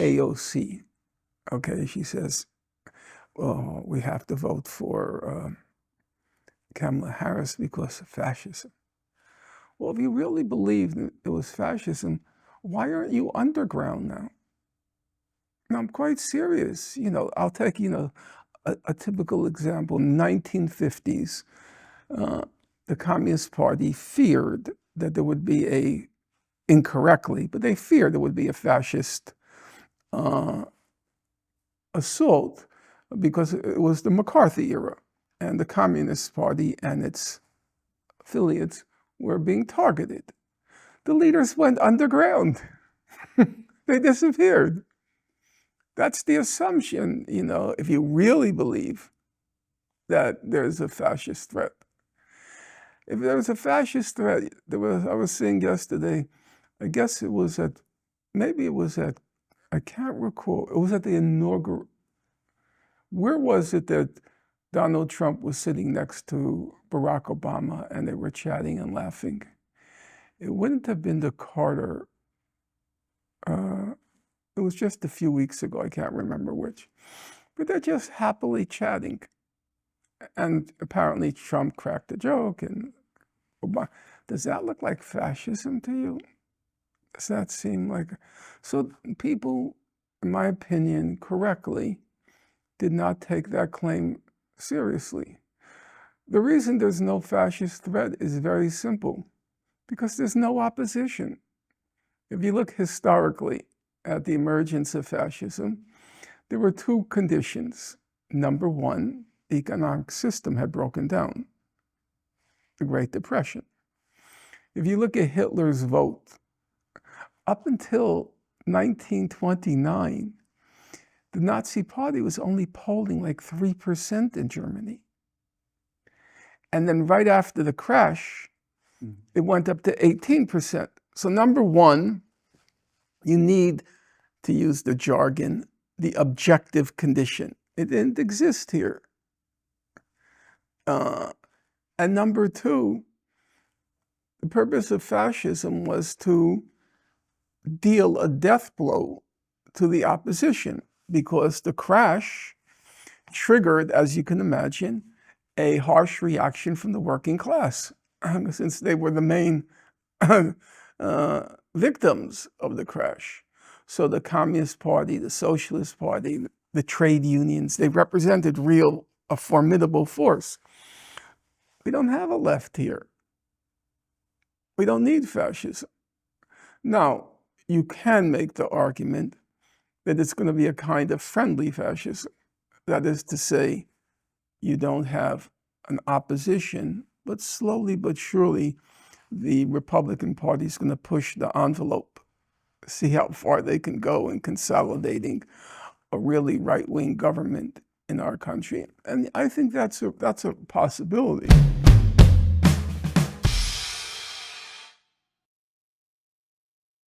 AOC. Okay, she says, well, we have to vote for Kamala Harris because of fascism. Well, if you really believe that it was fascism, why aren't you underground now? And I'm quite serious. I'll take, a typical example. In the 1950s, the Communist Party feared that there would be incorrectly, but they feared there would be a fascist assault because it was the McCarthy era, and the Communist Party and its affiliates were being targeted. The leaders went underground. They disappeared. That's the assumption, if you really believe that there's a fascist threat. If there was a fascist threat, I was saying yesterday, I guess it was I can't recall, it was at the inaugural, where was it that Donald Trump was sitting next to Barack Obama and they were chatting and laughing? It wouldn't have been the Carter, it was just a few weeks ago, I can't remember which. But they're just happily chatting. And apparently Trump cracked a joke and Obama. Does that look like fascism to you? Does that seem like... So people, in my opinion, correctly, did not take that claim seriously. The reason there's no fascist threat is very simple, because there's no opposition. If you look historically at the emergence of fascism, there were two conditions. Number one, the economic system had broken down, the Great Depression. If you look at Hitler's vote, up until 1929, the Nazi Party was only polling like 3% in Germany. And then right after the crash, it went up to 18%. So number one, you need, to use the jargon, the objective condition. It didn't exist here. And number two, the purpose of fascism was to deal a death blow to the opposition, because the crash triggered, as you can imagine, a harsh reaction from the working class, since they were the main victims of the crash. So the Communist Party, the Socialist Party, the trade unions, they represented a formidable force. We don't have a left here. We don't need fascism. Now, you can make the argument that it's going to be a kind of friendly fascism. That is to say, you don't have an opposition, but slowly but surely, the Republican Party is going to push the envelope, see how far they can go in consolidating a really right-wing government in our country. And I think that's a possibility.